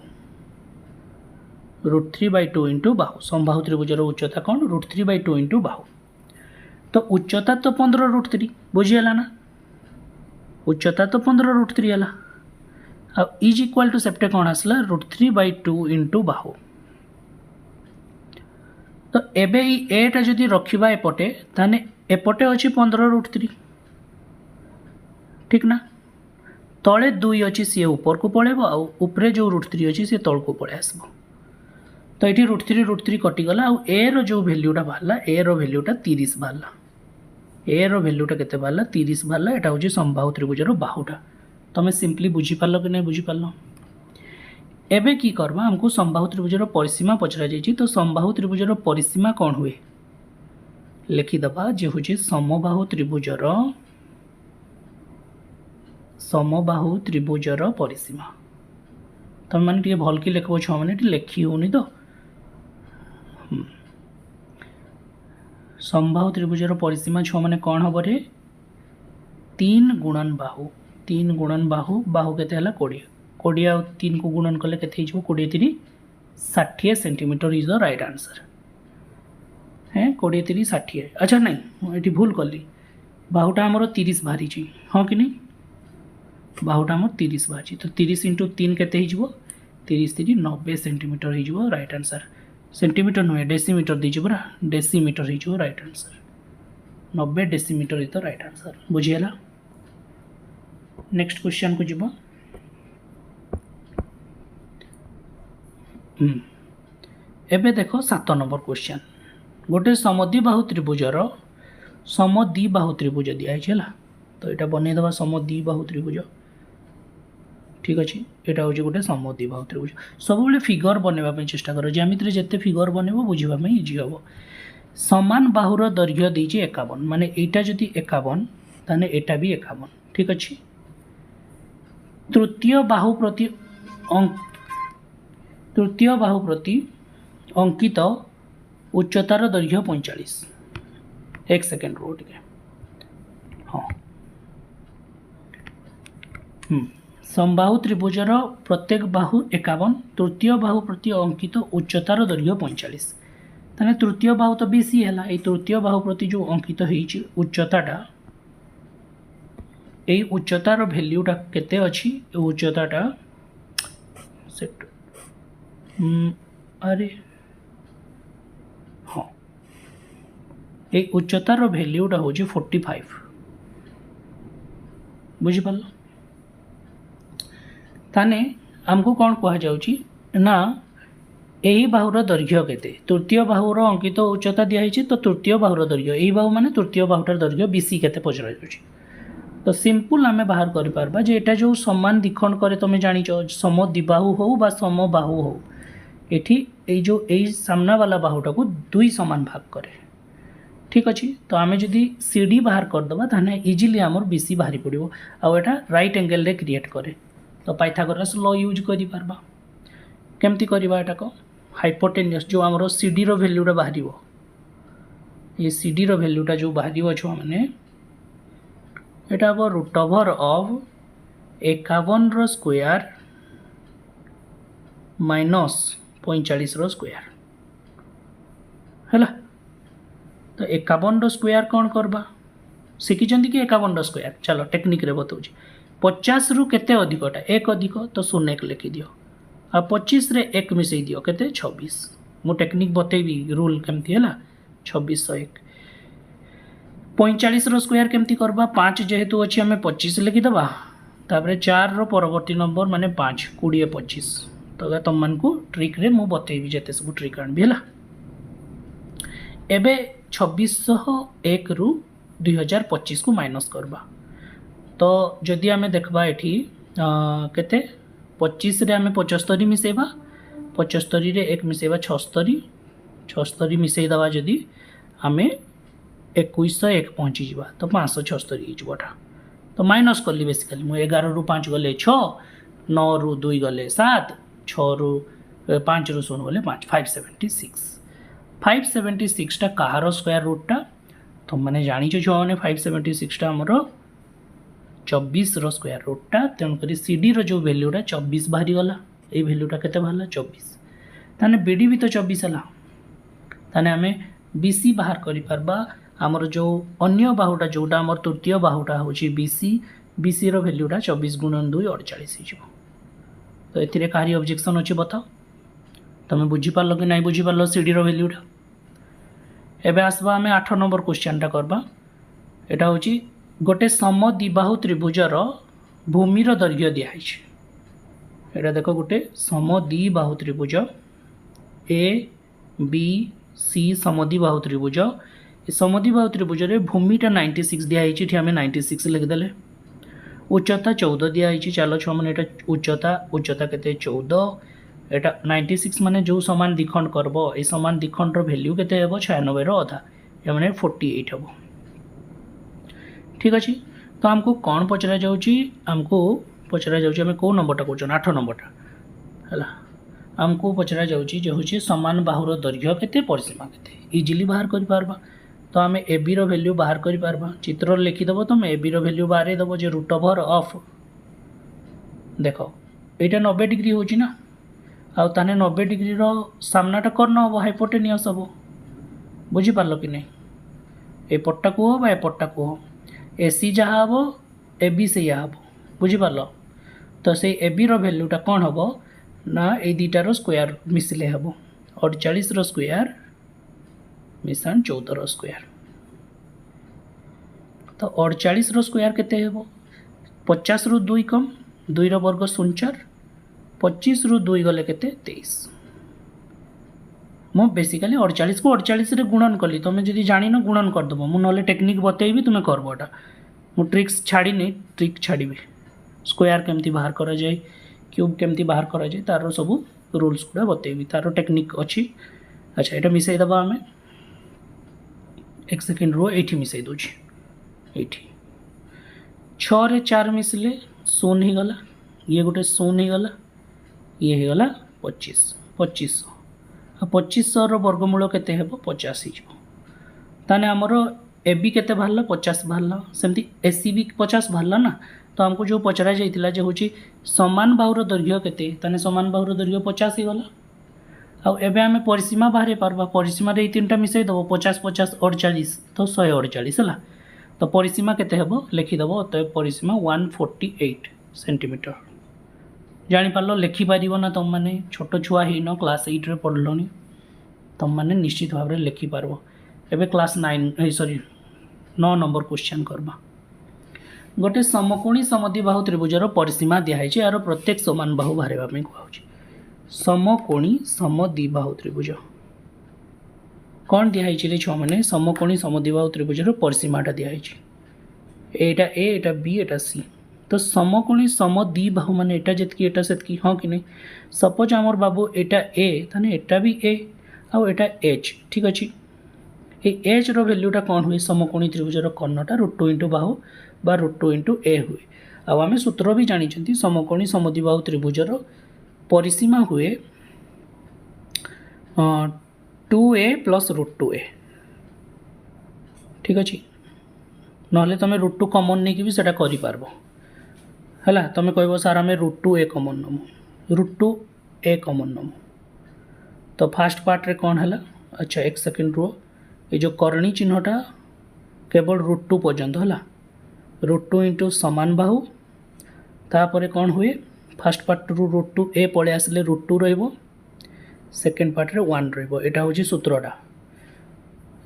√3/2 into बाहु समबाहु त्रिभुजर उच्चता कौन √3/2 इंटू बाहु तो उच्चता तो 15√3 बुझीगला ना उच्चता तो 15√3 है इज इक्वाल टू सेप्टे कौन आसला √3/2 इंटू बाहु तो एबे एटा जदि रखिबा एपटे ताने एपटे अच्छी 15√3 ठीक ना तले 2 अच्छी सी ऊपर को पड़ेब आउे जो √3 अच्छी सी तल को पड़े आसब तो ये √3 कटिगला आउ ए रो जो भैल्यूटा बाहर ए रो भैल्यूटा 30 बाहर ए रो भैल्यूटा केते बाहर 30 बाहर यहाँ हूँ समबाहु त्रिभुजर बाहुटा तुम सिंपली बुझीपार कि नहीं बुझीपार एबे की करबा हमको समबाहु त्रिभुजर परिसीमा पचरा जाइए तो समबाहु त्रिभुजर परिसीमा कौन हुए लिखिदबा जे हूँ समबाहु त्रिभुजर परिसीमा तुम मैंने भल कि लिखब 6 मिनट लिखी होनी तो समबाहु त्रिभुजर परिसीमा 6 मैंने कौन हम रे 3 गुणन बाहु बाहु केते हला 20 20 आ 3 को गुणन कले केते हिजबो 20 3 60 centimetre is the right answer है 20 3 60 अच्छा नहीं ये भूल कली बाहुटा आमर 30 बाहरी हाँ कि नहीं बाहुटा आम 30 बाहरी तो 30 इंटू 3 केते हिजबो 30 3 90 सेंटीमीटर हिजबो राइट आंसर सेंटीमीटर नुहे डेसीमीटर दीजिए पूरा डेसीमीटर हिजबो right answer 90 decimetre is the right answer बुझीगला नेक्स्ट क्वेश्चन को जीव एबे देखो 7 नंबर क्वेश्चन गोटे समद्विबाहु त्रिभुजर समद्विबाहु त्रिभुज दिखाई है तो यहाँ बनईदे समद्विबाहु त्रिभुज ठीक अच्छे यहाँ हूँ गोटे समद्विबाहु त्रिभुज सब फिगर बनवाई चेष्टा कर ज्यामिति जिते फिगर बनइब बुझापी इजी हम समान बाहुर दैर्घ्य देती 51 माने यहाँ जदि 51 ताने एटा भी 51 ठीक अच्छे तृतीय बाहु प्रति अंकित उच्चतार दैर्घ्य 45 एक सेकेंड रो टे हाँ समबाहु त्रिभुजर प्रत्येक बाहु 51 तृतीय बाहु प्रति अंकित उच्चतार दैर्घ्य 45 ताने तृतीय बाहु तो बेसी है ये तृतीय बाहु प्रति जो अंकित होइछि उच्चताटा यही उच्चतार भैल्यूटा केते अच्छी उच्चताटा सेट अरे हाँ ये उच्चतार भैल्यूटा हूँ 45 बुझीपार ताने आमको कौन कह जाउची ना यही बाहुर दैर्घ्य केते तृतीय बाहुर अंकित उच्चता दिखाई तो तृतीय बाहुर दैर्घ्य यही बाहु माने तृतीय बाहुटार दैर्घ्य बीसी केते पचरा जाउची तो सिंपल आम बाहर करें जे एटा जो समान द्विखंड करे तुम जान समद्विबाहु हो बा समबाहु हो ये जो यही सामना वाला बाहुटा को 2 समान भाग करे ठीक अच्छे तो आम जदि सीडी बाहर करदे ताने इजिली आमर बीसी बाहरी पड़ो आटा राइट एंगल रे क्रिएट करे तो पाइथागोरस लॉ यूज करि पारबा केमती करबा एटा को हाइपोटेनियस जो आमर सीडी रो वैल्यूटा बाहर ये सीडी रो वैल्यूटा जो बाहर छुआ मैंने यहाँ हम रूट ओवर ऑफ 51 रो स्क्वायर माइनस 45 रो स्क्वायर है। तो 51 रो स्क्वायर कौन करबा शिखिंट कि 51 रो स्क्वायर चलो टेक्निक रे बताऊँ 50 रु केते अधिकटा एक अधिक तो 0 1 लिखि दियो आ 25 रे 1 मिसई दियो केते 26 मु टेक्निक बतेबी रूल केमती है 26 1 45 रो स्क्वायर केमती करबा 5 जेहेतु अच्छी आम 25 लिखिदबा तापर 4 रो परवर्ती नंबर माने 5 20 25 तो तुम मान को ट्रिक रे मु बतेबी जेते सब ट्रिक आनबी है। एबे 2601 रु 2025 को माइनस करबा तो जदि आम देखबा एठी केते 25 रे आम 75 मिसेबा 75 रे 1 मिसेबा 76 मिसई दबा जदि आम 2101 पहुँची जा तो 576 होटा तो माइनस कली बेसिकली मुझे 11 रु 5 गले 6 9 रु 2 गले 7 6 रु 5 रु 0 गले 5 576 टा कहार स्क्वायर रूटटा तुम मैंने जानी छो मैंने 576 टा आमर 24 रो स्क्वायर रूटटा तेणुक सीडी रो जो वैल्यूटा 24 बाहरी गला ये वैल्यूटा केते बाहरला 24 ताने बीडी भी तो 24 है ताने आम बीसी बाहर करि परबा आमर जो अन्य बाहुटा जोटा आमर तृतीय बाहुटा होची बीसी रो वैल्यूटा 24 गुणन 2 48 हो तो एथिरे कहारी ऑब्जेक्शन अछि बताओ तुम बुझी पारलो कि नहीं बुझी पारलो सीडी रो वैल्यूटा। एबे आसबा आम 8 नंबर क्वेश्चनटा करबा एटा होची गोटे समद्विबाहु त्रिभुजर भूमिर दैर्घ्य दिखाई एटा देख गोटे समद्विबाहु त्रिभुज ए बी सी समद्विबाहु त्रिभुज ये समद्विबाहु त्रिभुज रे भूमिटा 96 दिखाई आम 96 लिखिदेले उच्चता 14 दिखाई चलो छुआ मैंने उच्चता केते 14 एटा 96 माने जो समान द्विखंड करब ये समान द्विखंड रो वैल्यू केते हेबो 96 रो अधा या माने 48 हेबो ठीक अच्छे। तो आमको कौन पचरा जाउची आमको पचरा जाउची आम कौ नंबरटा कहूँ 8 नंबरटा है आमको पचरा जाउची जे होची समान बाहुर दैर्घ्य केते परिसीमा केते इजिली बाहर करि पारबा तो आम ए बी रो वैल्यू बाहर करि पारबा चित्र लिखिदेव तुम ए बी रो वैल्यू बाहर देव जे रूट ओवर ऑफ देख यहाँ 90 डिग्री होची ना आउ ताने 90 डिग्री रो सामनाटा कर्ण हम हाइपोटेनियस हम बुझीपार कि नहीं ए पट्टा को हम ए पट्टा को हम एसी जहाँ हम ए बी से हम बुझीपार तो से ए बी रो वैल्यूटा कौन हम ना ये दुईटार स्क्वायर मिसले हम 48 रो स्क्वायर मिसान 14 रो स्क्वायर तो 48 रो स्क्वायर केते हेबो 50 रु 2 कम 2 रो वर्ग 0 25 रु 2 गले केते 23 मु बेसिकली 48 को 48 रे गुणन कली तुम जदि जानिन गुणन करदेव मु नले टेक्निक बतेबी तुम करबोटा मु ट्रिक्स छाड़ीनी ट्रिक छाड़ी स्क्वायर केमती बाहर करा जाए क्यूब केमती बाहर करा जाए तार सब रूल्स गुड़ा बतेबी तार टेक्निक अच्छी। अच्छा यहाँ मिसई दबा आम 1 सेकेंड रो ये मिसई दूँ ये 6 रे 4 मिसले 0 ही गला ये गोटे 0 ही गला ये ही गला 2500 2500 रो वर्गमूल केते हेबो 50 ही ताने हमर ए बी केते बाहरला 50 बाहरला सेमती ए सी भी 50 बाहरला ना तो हमको जो पचरा जाइतिला जे होची समान बाहुर दैर्घ्य केते ताने समान बाहुर दैर्घ्य 50 ही गला आउ एबे आमे परिसीमा बाहरे पारबा परिसीमा रे 3टा मिसई दबो 50 50 48 तो 148 हला तो परिसीमा केते हेबो लिखि दबो तो परिसीमा 148 सेंटीमीटर जानी पारलो लिखि पारिबो ना तुम माने छोट छुआ ही न क्लास 8 रे पढ़लोनी तुम माने निश्चित भाव रे लिखि पारबो। एबे क्लास 9 सॉरी 9 नंबर क्वेश्चन करबा गोटे समकोणी समद्विबाहु त्रिभुजर परिसीमा दिखाई यार प्रत्येक समान बाहु बाहर कहूँ समकोणी समद्विबाहु त्रिभुज कौन दिखाई छुआ मैंने समकोणी समद्विबाहु त्रिभुजर परिसीमाटा दिखाई एटा ए एटा बी एटा सी तो समकोणी समद्विबाहु माने एटा जेतकी एटा सेतकी हाँ कि नहीं सपोज आमर बाबू एटा ए ताने एटा भी ए आउ एटा एच ठीक अच्छे ये एच रो वैल्यूटा कौन हुए समकोणी त्रिभुजर कर्णटा √2 इंटू बाहु बा √2 इंटू ए हुए आम सूत्र भी जानी समकोणी समद्विबाहु त्रिभुजर परिसीमा हुए 2a प्लस √2a ठीक अच्छे ना तुम √2 कमन नहीं भी सेटा कर है तुम कह सार आम √2a कमन नमु √2a कमन नमु तो फास्ट पार्ट रे कौन है अच्छा एक सेकेंड रुह ये जो करणी चिन्हटा केवल √2 पर्यंत है √2 इंटू समान बाहु तापर कौन हुए फास्ट पार्ट रु √2a पड़े आसिले √2 रहिबो सेकेंड पार्ट रे 1 रहिबो एटा होची सूत्रटा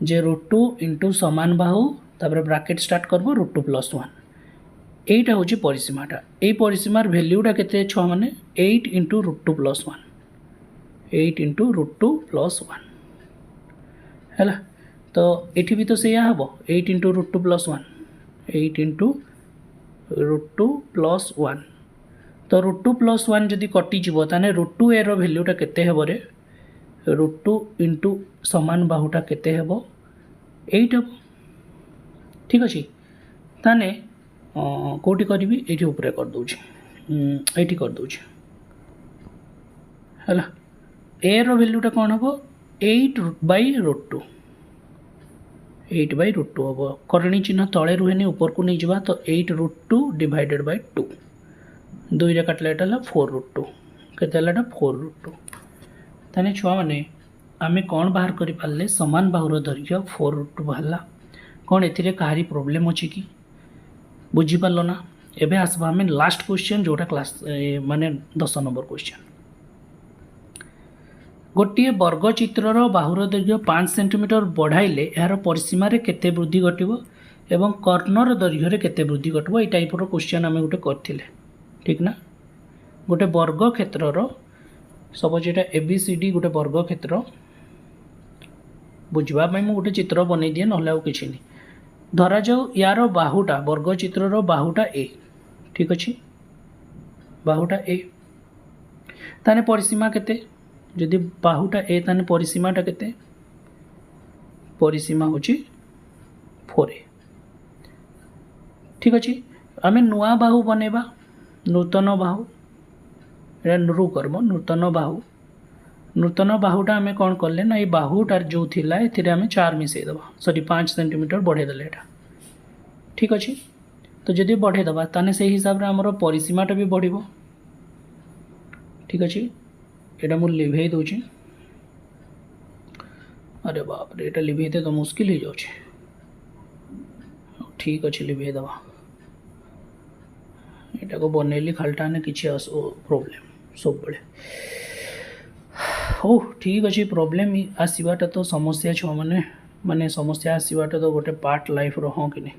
जे √2 इंटू समान बाहु तापर ब्रैकेट स्टार्ट करबो √2 प्लस 1 एटा होची परिसीमाटा ए परिसीमार वैल्यूटा केते छ माने 8 इंटू √2 प्लस 1 8 इंटू √2 प्लस 1 है तो ये भी तो सैया हम 8 इंटू √2 प्लस 1 8 इंटू √2 प्लस 1 तो √2 प्लस 1 जदि कटिଯିବ ताने √2a रो वैल्यूटा केते हेबो रे √2 इंटू समान बाहुटा केते हेबो 8 हेबो ठीक अछि ताने कोटी करबी एठी ऊपर कर दोछि एठी कर दोछि हला a रो वैल्यूटा कोन हेबो 8/√2 8/√2 हम करणी चिन्ह तले रुहे ऊपर को नहीं जावा तो 8√2 डिवाइडेड बाय 2 2 रे काटला एटा 4√2 केते हला 4√2 ताने छुआ माने आमे कोन बाहर करि पाले समान बाहुर दैर्घ्य 4√2 बाहला कोन एथिरे कहारी प्रॉब्लम अछि कि बुझी पालो ना एबे आसबा हमें लास्ट क्वेश्चन जोटा क्लास माने 10 नंबर क्वेश्चन गोटे वर्गचित्रर बाहुर दैर्घ्य 5 सेंटीमीटर बढ़ाइले यार परिसीमार केते वृद्धि घटिबो एवं कर्णर दैर्घ्य केते वृद्धि घटिबो ए टाइप रो क्वेश्चन आमे गोटे करथिले ठीक ना गोटे वर्ग क्षेत्रर सपोज एटा एबीसीडी गोटे वर्ग क्षेत्र बुझवा पई मु गोटे चित्र बनै दिए नहले आ किछि नै धरा जाऊ यार बाहुटा वर्गचित्रर बाहुटा ए ठीक अछि बाहुटा ए ताने परिसीमा केते जदि बाहुटा ए ताने परिसीमाटा केते परिसीमा होची 4a ठीक अछि आमे नुआ बाहु बनेबा नूतन बाहु एटा नुरु करबो नूतन बाहुटा आमे कोन करले ना ए बाहुटार जो थिला एथिरे आमे 4 मिसै दबा सॉरी 5 सेंटीमीटर बढ़े दले एटा ठीक अछि तो जदि बढ़े दबा ताने से हिसाब रे हमरो परिसीमाटा भी बढ़िबो ठीक अछि एटा मु लिभे दोछि अरे बाप रे एटा लिभेते तो मुश्किल हो जाउछि ठीक अछि लिभे दबा एटा को बनेली खालटा ने किछि प्रॉब्लम सब बळे हो ठीक अछि प्रॉब्लम आसीबाटा तो समस्या छ माने समस्या आसीबाटा तो गोटे पार्ट लाइफ रो हो कि नहीं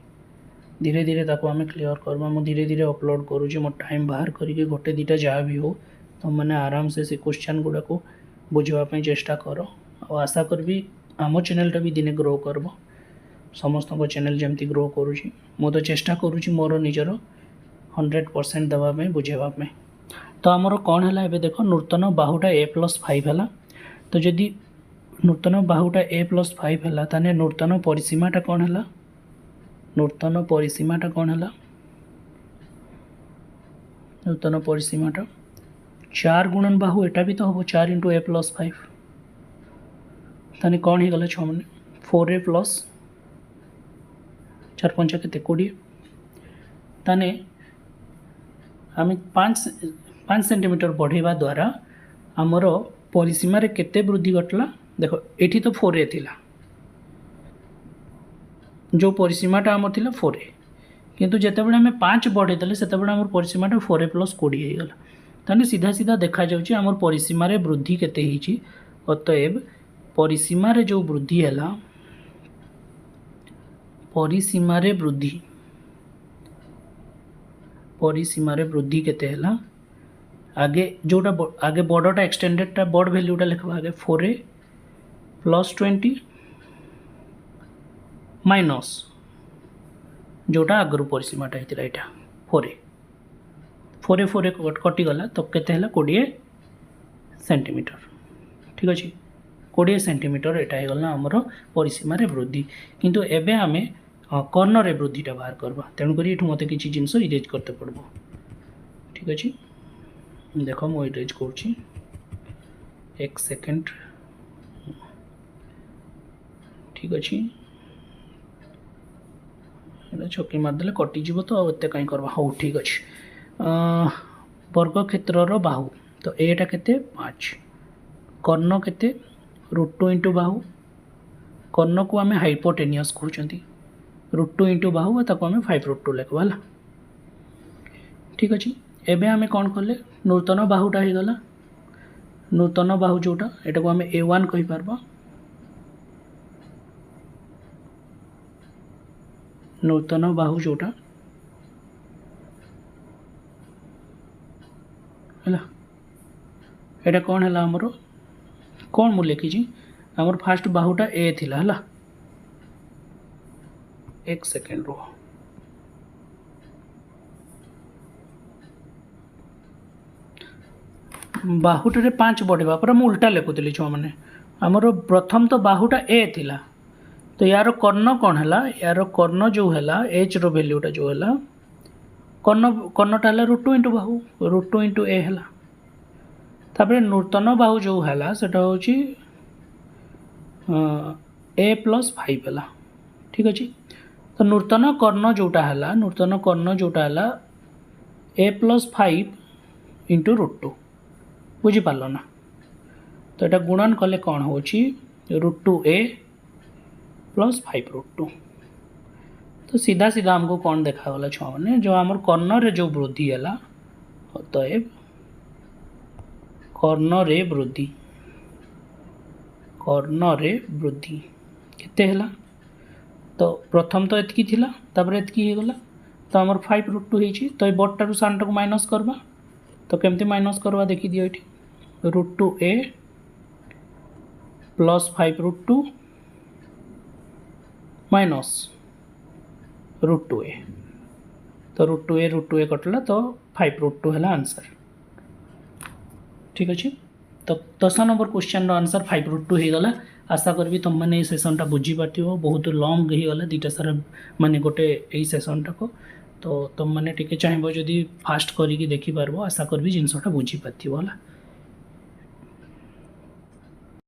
धीरे धीरे ताको आमे क्लियर करबा मु धीरे धीरे अपलोड करूछि मो टाइम बाहर करिके गोटे दीटा जा भी हो तो मैंने आराम से क्वेश्चन गुड़ा को बुझापी चेष्टा कर और आशा करी आम चैनलटा भी दिने ग्रो करब समस्त चैनल जमती ग्रो करुँची मु तो चेष्टा करुँची मोर निजर 100% देवाई बुझेवाई तो आमर कौन है एबे देख नूतन बाहुटा a+5 है तो जदि नूतन बाहुटा a+5 है ताने नूतन परिसीमाटा कौन है नूतन परिसीमाटा कौन है नूतन परिसीमाटा 4 गुणन बाहु एटा भी तो हम 4 इंटू a+5 ताने कौन ही गला 6 मैंने 4a प्लस 4 5 केते 20 ताने आम 5 सेंटीमीटर बढ़ेवा द्वारा आमर परिसीमा रे केते वृद्धि घटला देखो एठी तो 4a थिला जो परिसीमाटा आमर थिला 4a किंतु जेतेबेले आम 5 बढ़े देले सेतेबेले आमर परिसीमाटा 4a प्लस 20 हो गला ताने सीधा सीधा देखा जाउची आमर परिसीमा रे वृद्धि केते हिची अतएव परिसीमा रे जो वृद्धि हैला परिसीमा रे वृद्धि केते हैला आगे जोटा आगे बड़टा एक्सटेंडेडटा बड़ वैल्यूटा लिखबा आगे 4a प्लस 20 माइनस जोटा आगरु परिसीमाटा हेतिला एटा 4a 4a कटि गला तो केते हैला 20 सेंटीमीटर ठीक अछि 20 सेंटीमीटर एटा हे गला हमर परिसीमा रे वृद्धि किंतु एबे आमे कर्ण रे वृद्धिटा बाहर करबा तेणु करी एठु मते किछि जिंस इरेज करते पड़बो ठीक अछि देखो मो इरेज करछि एक सेकंड ठीक अच्छे छकी मारदे कटिज तो आते कहीं करवा हाँ ठीक अच्छे वर्ग क्षेत्र बाहु तो एटा केते 5 कर्ण केते √2 इंटू बाहु कर्ण को आम हाइपोटेनियस कहते √2 इंटू बाहु ताको आम 5√2 लिखवा है ठीक अच्छे एबे आम कौन कले नूतन बाहुटा हो गला नूतन बाहु जोटा एटा को आम A1 कहि पारबा नूतन बाहु जोटा है एटा कौन है आमर कौन मु लिखी आमर फास्ट बाहुटा ए थिला है एक सेकेंड रो बाहुटे 5 बढ़ेगा पर मुझे उल्टा लिखुली छुआ मैंने आमर प्रथम तो बाहुटा ए थिला तो यार कर्ण कौन है यार कर्ण जो है एच रो वैल्यूटा जो है कर्ण कर्णटा है √2 इंटू बाहु √2 इंटू ए है तापर नूतन बाहु जो है सेटा हूँ A+5 है ठीक अच्छे तो नूतन कर्ण जोटा है नूतन कर्ण जोटा है A+5 इंटू √2 बुझीपार ना तो यहाँ गुणन कले कौन हो √2A + 5√2 तो सीधा सीधा हमको कौन देखागला छुआ मैंने जो आम कर्ण रे जो वृद्धि है अतएव कर्ण रे वृद्धि केते है तो प्रथम तो एतकी थिला तापर एतकी हो गला तो आमर 5√2 होइछि तो ये बड़टारू सानटा को माइनस करवा तो केमती माइनस करवा देखी दियो ये √2A + 5√2 माइनस √2A तो √2A कटला तो 5√2 है आंसर ठीक अच्छे तो 10 नंबर क्वेश्चन आंसर 5√2 हो गला आशा करी तुम मैंने सेसनटा बुझी पार्थ बहुत लंग हो गला दुटा सारा माने गोटे यही सेसनटा को तो तुम मैंने टी चाहिए जदि फास्ट करी देखी पार्बो आशा करी जिनसटा बुझी पार्थ है।